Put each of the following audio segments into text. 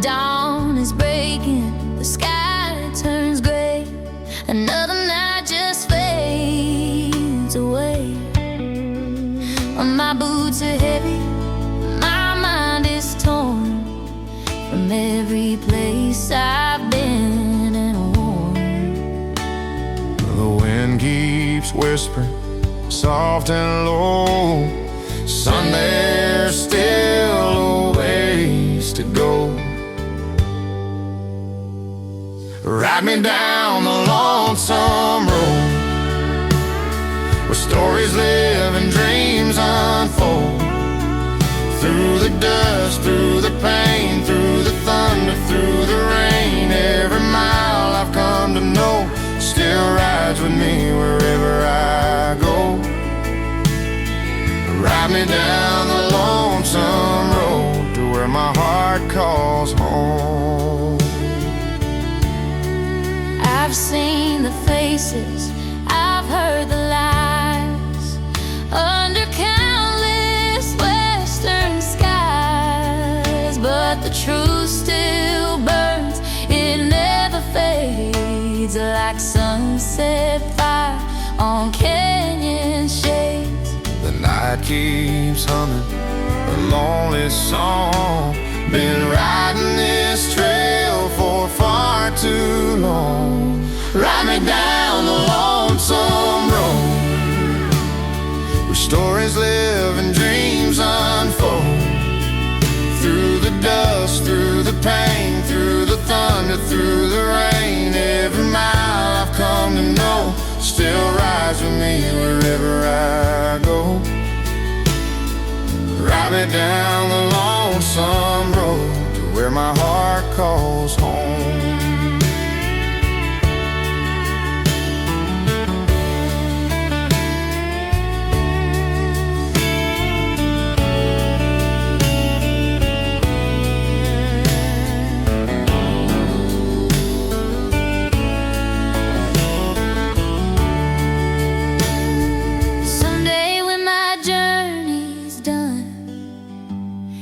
dawn is breaking, the sky turns gray, another night just fades away. My boots are heavy, my mind is torn from every place I've been and worn. The wind keeps whispering, soft and low. Son, there's still a ways to go. Ride me down the lonesome road, where stories live and dreams unfold. Through the dust, through the pain, through the thunder, through the rain. Every mile I've come to know still rides with me wherever I go. Ride me down the lonesome road to where my heart calls home. I've seen the faces, I've heard the lies, under countless western skies. But the truth still burns, it never fades, like sunset fire on canyon shades. The night keeps humming a lonely song. Been riding this trail for far too long. Ride me down the lonesome road, where stories live and dreams unfold. Through the dust, through the pain, through the thunder, through the rain. Every mile I've come to know still rides with me wherever I go. Ride me down the lonesome road to where my heart calls home.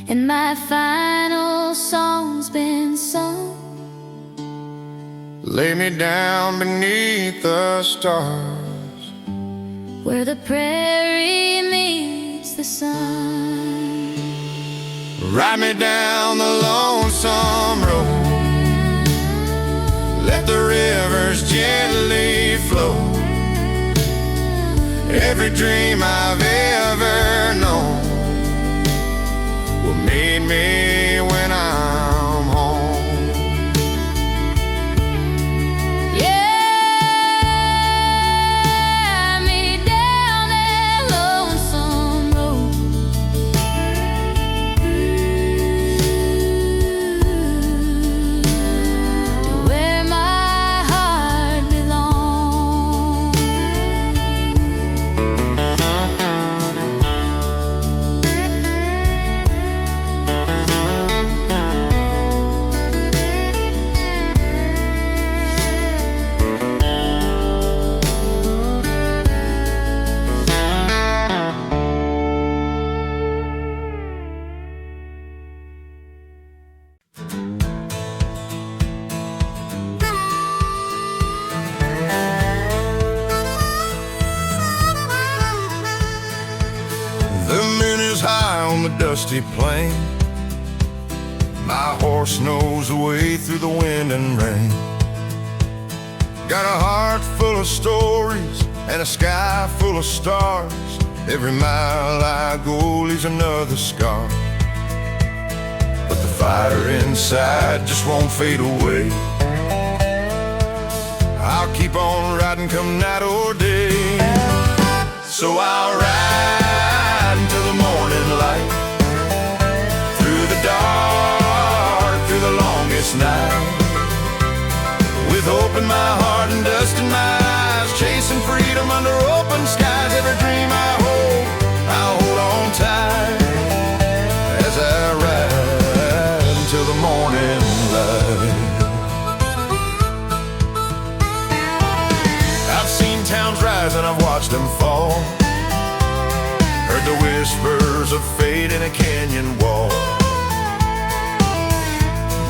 And my final song's been sung, lay me down beneath the stars, where the prairie meets the sun. Ride me down the lonesome road, let the rivers gently flow. Every dream I've ever known will meet me when I'm home. Yeah, me down that lonesome road, to where my heart belongs. The moon is high on the dusty plain. My horse knows the way through the wind and rain. Got a heart full of stories and a sky full of stars. Every mile I go leaves another scar, but the fire inside just won't fade away. I'll keep on riding come night or day. So I'll ride until the morning light, through the dark, through the longest night, with hope in my heart and dust in my eyes, chasing freedom under open skies. Every dream I hold, I'll hold on tight, as I ride until the morning light. I've seen towns rise and I've watched them fall, heard the whispers of fate in a canyon wall.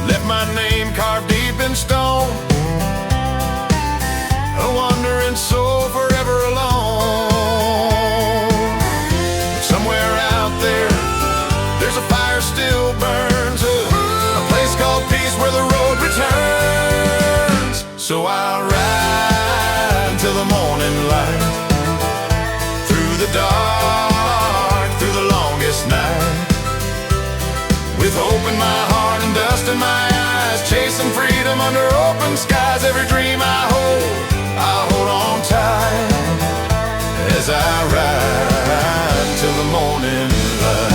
Left my name carved deep in stone, a wandering soul forever alone. But somewhere out there, there's a fire still burns, a place called peace where the road returns. So I'll ride till the morning light, through the dark, through the longest night, with hope in my heart and dust in my eyes, chasing freedom under open skies. Every dream I hold on tight, as I ride till the morning light.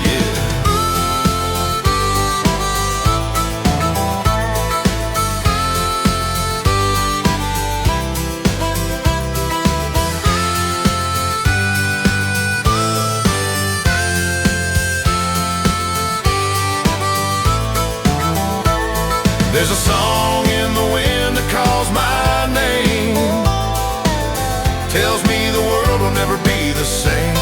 Yeah. There's a song in the wind that calls my name, tells me the world will never be the same.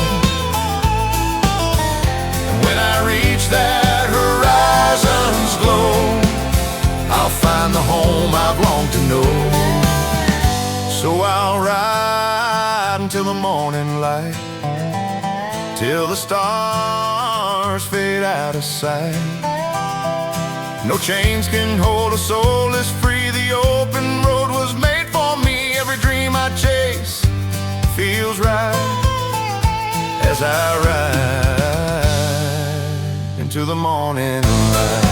And when I reach that horizon's glow, I'll find the home I've longed to know. So I'll ride until the morning light, till the stars fade out of sight. No chains can hold a soul that's free. The open road was made for me. Every dream I chase feels right, as I ride into the morning light.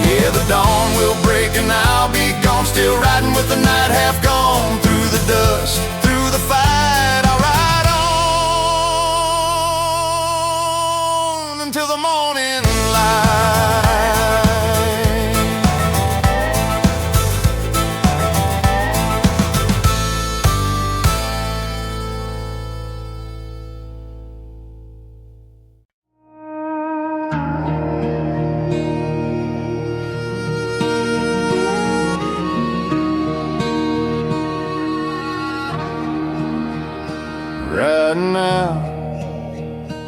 Yeah, the dawn will break and I'll be gone, still riding with the night half gone. Through the dust, through the fight, I'll ride on until the morning light. Riding out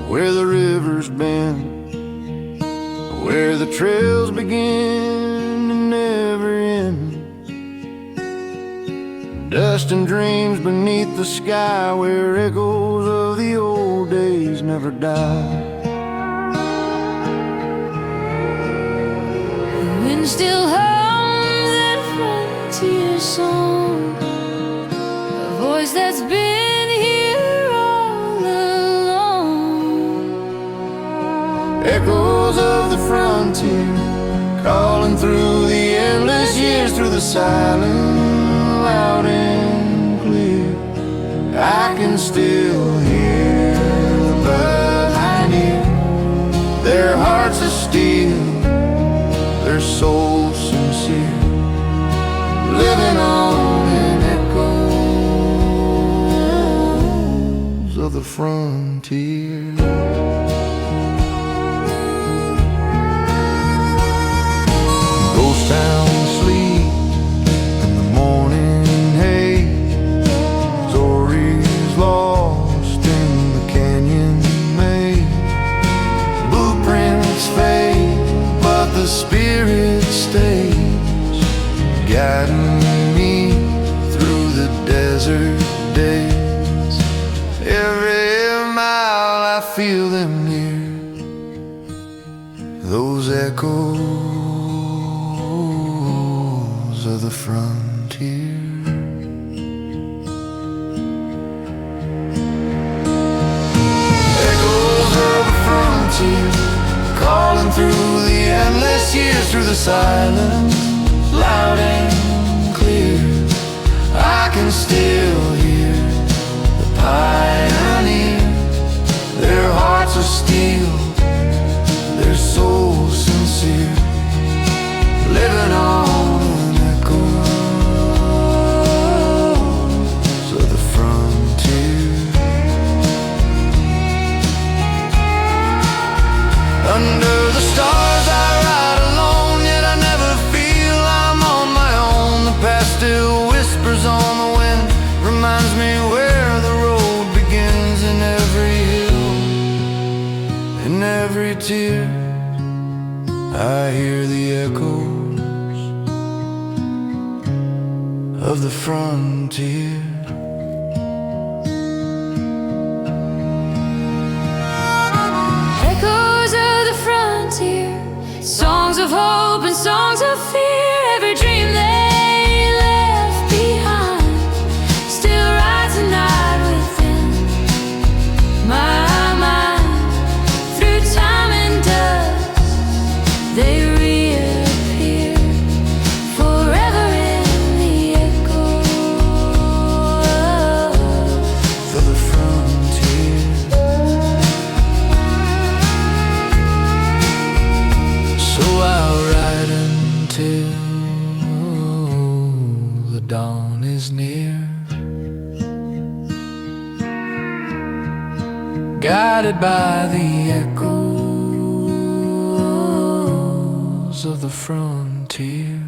where the river's been, where the trails begin and never end. Dust and dreams beneath the sky, where echoes of the old days never die. The wind still hums that frontier song, a voice that's been here all along. Echoes of the frontier, calling through the endless years, through the silence, loud and clear. I can still hear the pioneer, their hearts of steel, their souls sincere, living on in echoes of the frontier. Ghost towns sleep in the morning haze, stories lost in the canyon maze. Blueprints fade, but the spirit stays, guiding me through the desert days. Every mile I feel them near, those echoes of the frontier. Echoes of the frontier, calling through the endless years, through the silence, loud and clear. I can still hear the pioneer, their hearts of steel, their souls sincere, living on echoes of the frontier. Under the stars I ride alone, yet I never feel I'm on my own. The past still whispers on the wind, reminds me where the road begins. In every hill, in every tear, I hear the echoes of the frontier. Echoes of the frontier, songs of hope and songs of fear. Every dream they left behind still rides a night within my mind. Through time and dust they reappear, forever in the echo For the frontier. So I'll ride until the dawn is near, guided by the echoes of the frontier.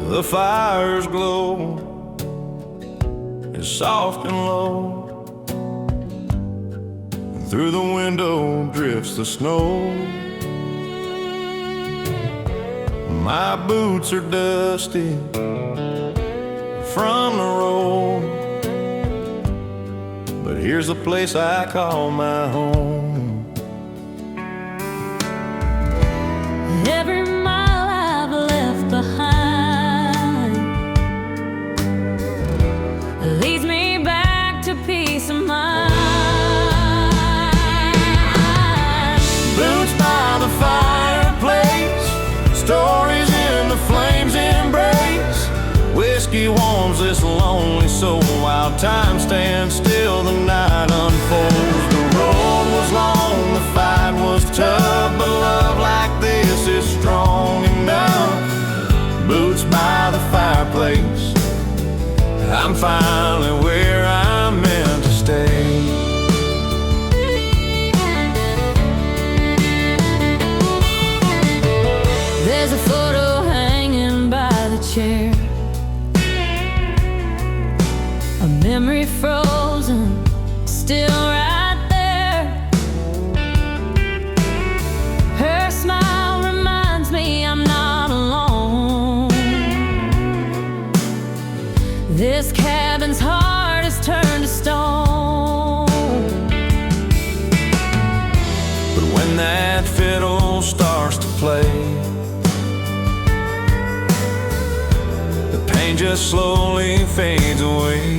The fire's glow is soft and low. Through the window drifts the snow. My boots are dusty from the road, but here's a place I call my home. Every mile I've left behind leads me back to peace of mind. Boots by the fireplace, stories in the flames embrace. Whiskey warms this lonely soul while time stands still, the night unfolds. The road was long, the fight was tough, but love like this is strong enough. Boots by the fireplace, I'm finally where I'm meant to stay. There's a photo hanging by the chair, a memory frozen, still right there. Her smile reminds me I'm not alone. This cabin's heart has turned to stone. But when that fiddle starts to play, the pain just slowly fades away.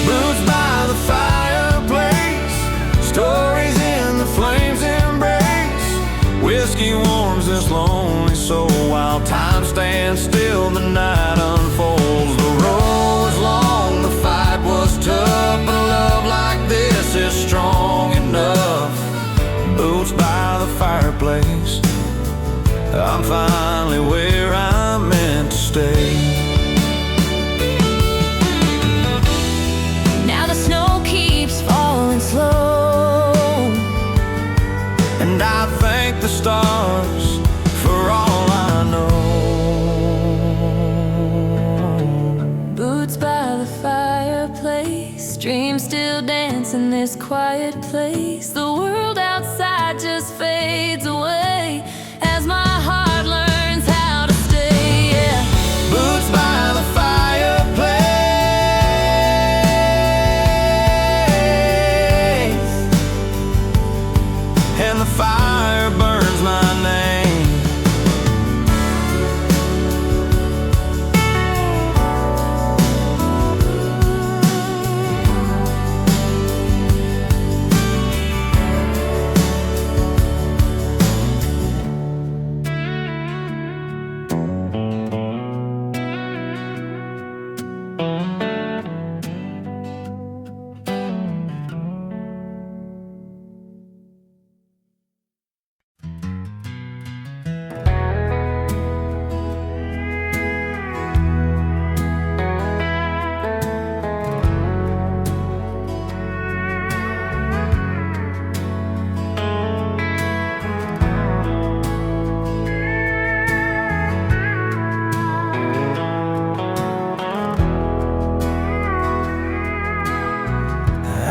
Boots by the fireplace, stories in the flames embrace. Whiskey warms this lonely soul while time stands still, the night unfolds. The road was long, the fight was tough, but love like this is strong enough. Boots by the fireplace, I'm finally where I'm meant to stay. Now the snow keeps falling slow, And I thank the stars for all I know. boots by the fireplace, dreams still dance in this quiet place. The world outside just fades away as my heart learns how to stay. Yeah. Boots by the fireplace, and the fire burns my name.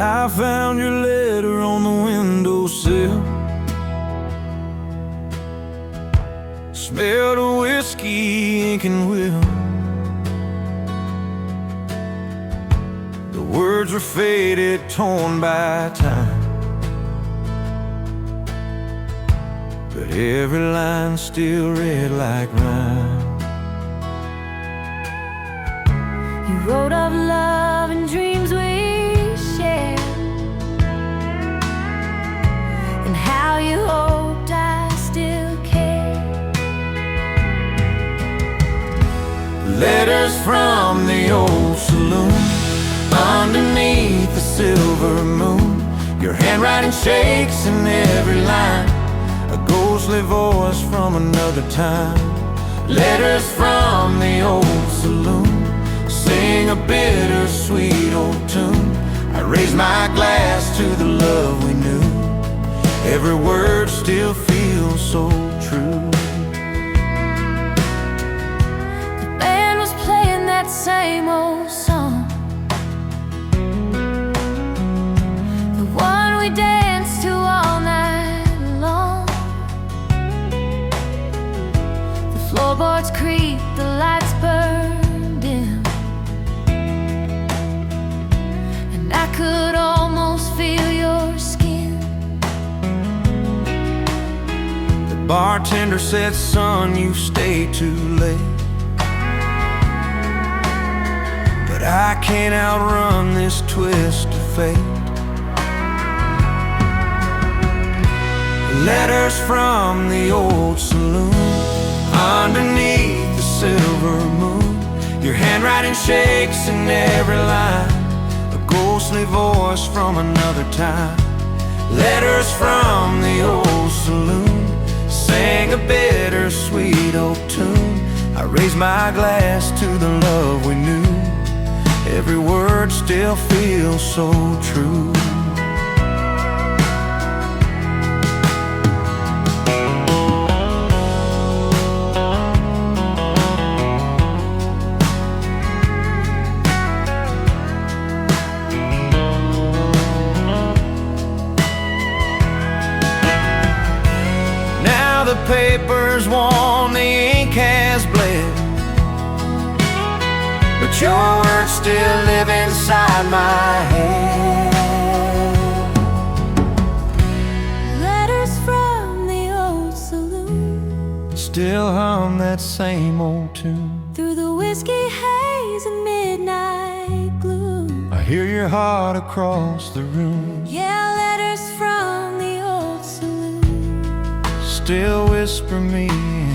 I found your letter on the windowsill. Smelled of whiskey, ink and will. The words were faded, torn by time, but every line still read like rhyme. You wrote of love and dreams we shared, and how you hoped I still cared. Letters from the old saloon, underneath the silver moon. Your handwriting shakes in every line, a ghostly voice from another time. Letters from the old saloon, sing a bittersweet old tune. I raise my glass to the love we knew. Every word still feels so true. The band was playing that same old song, the one we danced to all night long. The floorboards creak, the lights burn dim, and I could almost feel your skin. The bartender said, son, you stay too late, but I can't outrun this twist of fate. Letters from the old saloon, underneath the silver moon. Your handwriting shakes in every line, a ghostly voice from another time. Letters from the old saloon, sang a bittersweet old tune. I raise my glass to the love we knew. Every word still feels so true. Now the paper's worn, the ink has bled, but your words still live inside my head. Letters from the old saloon, Still hum that same old tune. through the whiskey haze and midnight gloom. I hear your heart across the room, Yeah, letters from the old saloon. still whisper me in.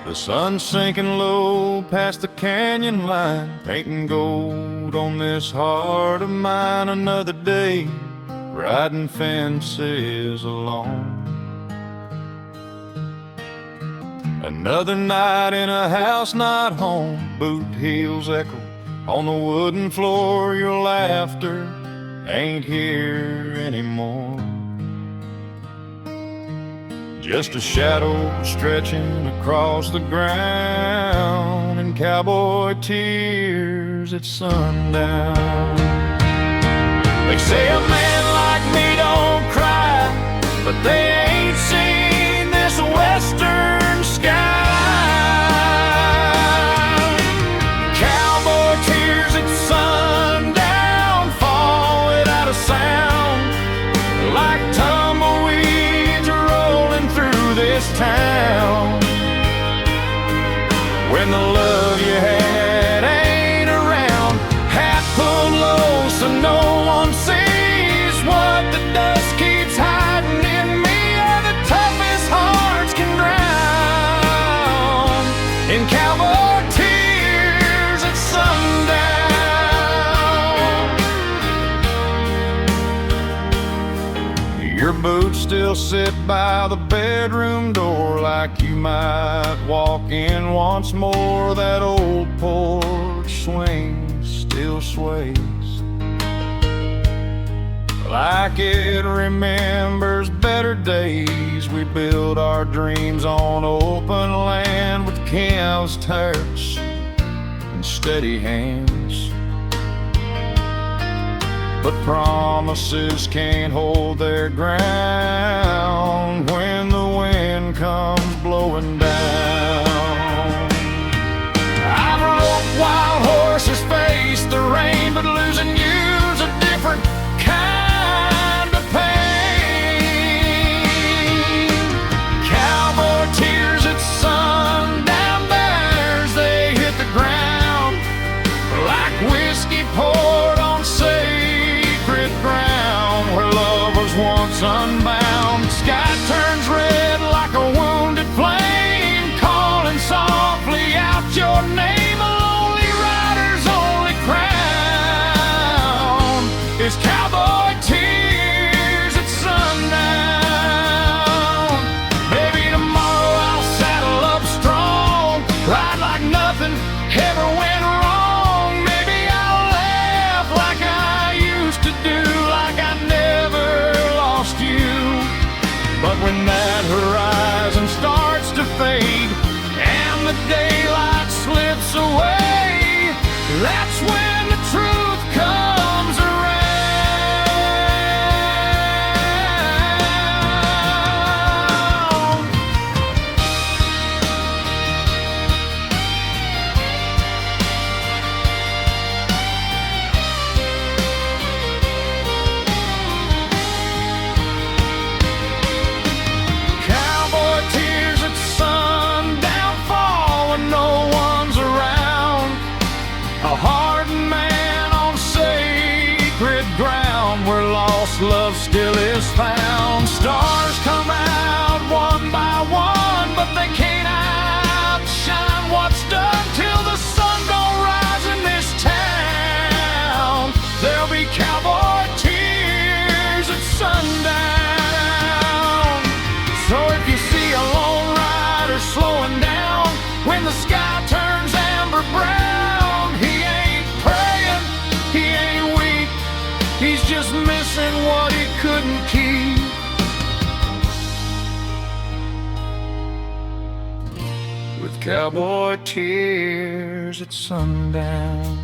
The sun's sinking low past the canyon line, painting gold on this heart of mine. Another day, riding fences alone. Another night in a house not home, boot heels echo on the wooden floor. Your laughter ain't here anymore. Just a shadow stretching across the ground, and cowboy tears at sundown. They say a man like me don't cry, but they ain't seen this western sky. Cowboy tears at sundown fall without a sound, like tumbleweeds rolling through this town. When the love you had ain't around, hat pulled low so no one sees what the dust keeps hiding in me. Are the toughest hearts can drown in cowboy tears at sundown. Your boots still sit by the bedroom door like you might walk in once more. That old porch swing still sways like it remembers better days. We build our dreams on open land with cows, turfs, and steady hands. But promises can't hold their ground when the wind comes blowing down. I've rode wild horses, faced the rain, but losing you's a different kind of pain. Cowboy tears at sundown, banners they hit the ground like whiskey poured on sacred ground where love was once unbound. The sky turns red like a wounded flame, calling softly out your name. A lonely rider's only crown is cowboy tears at sundown. Maybe tomorrow I'll saddle up strong, ride like nothing ever went wrong. Maybe I'll laugh like I used to do, like I never lost you. But when that horizon starts to fade and the daylight slips away, that's when the truth comes around. Cowboy tears at sundown fall when no one's around. A hardened man on sacred ground where lost love still is found. Stars come out one by one, but they can't outshine what's done till the sun don't rise in this town. There'll be cowboy tears at sundown. So if you see a lone rider slowing down when the sky turns amber brown, he ain't praying, he ain't weak, he's just missing what he couldn't keep. With cowboy tears at sundown.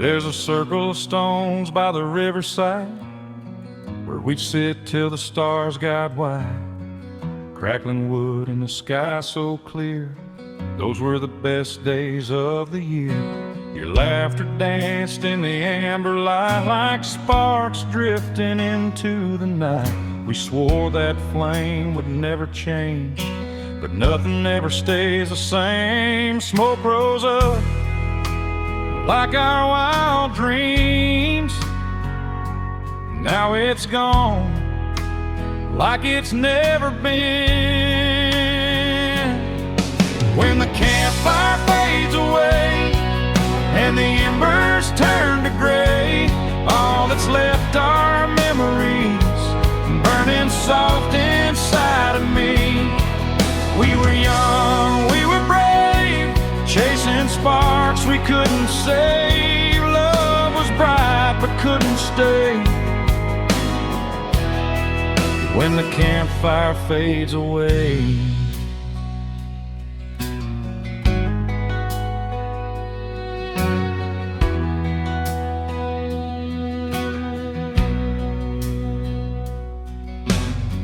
There's a circle of stones by the riverside where we'd sit till the stars got wide. Crackling wood in the sky so clear, those were the best days of the year. Your laughter danced in the amber light like sparks drifting into the night. We swore that flame would never change, but nothing ever stays the same. Smoke rose up like our wild dreams. Now it's gone like it's never been. When the campfire fades away and the embers turn to gray, all that's left are memories burning soft inside of me. We were young, we were brave, chasing sparks we couldn't save. Love was bright but couldn't stay. When the campfire fades away,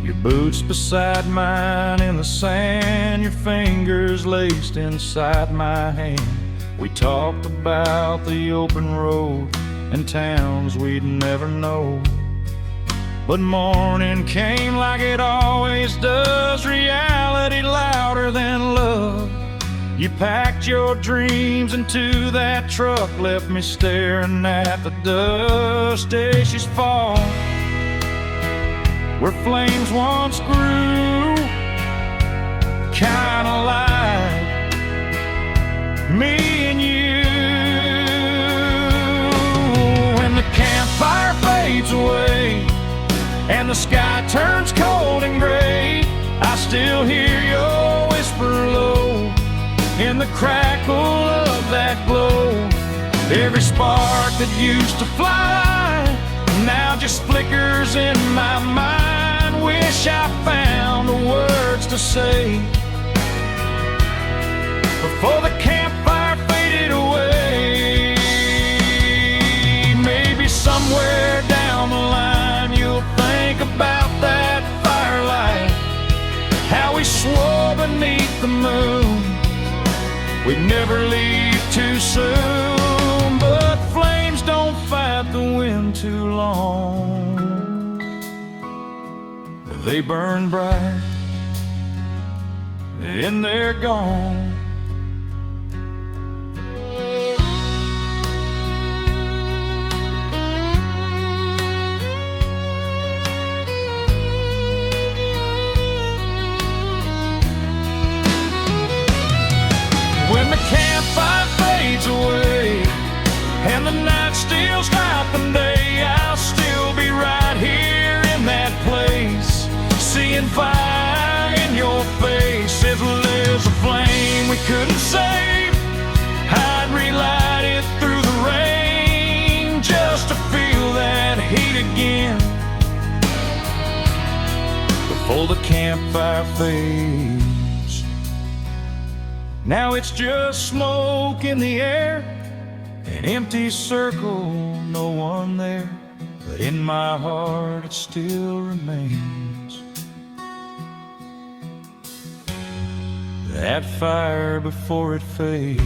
your Boots beside mine in the sand, your fingers laced inside my hand. We talked about the open road and towns we'd never know. But morning came like it always does, reality louder than love. You packed your dreams into that truck, left me staring at the dust. Ashes fall where flames once grew, kinda like me and you. When the campfire fades away and the sky turns cold and gray, I still hear your whisper low in the crackle of that glow. Every spark that used to fly now just flickers in my mind. Wish I found the words to say before the campfire faded away. Maybe somewhere down the line you'll think about that firelight, how we swore beneath the moon we'd never leave too soon. But flames don't fight the wind too long. They burn bright and they're gone. When the campfire fades away and the night steals night and day, I'll still be right here in that place, seeing fire in your face. If there's a flame we couldn't save, I'd relight it through the rain just to feel that heat again before the campfire fades. Now it's just smoke in the air, an empty circle, no one there. But in my heart it still remains, that fire before it fades.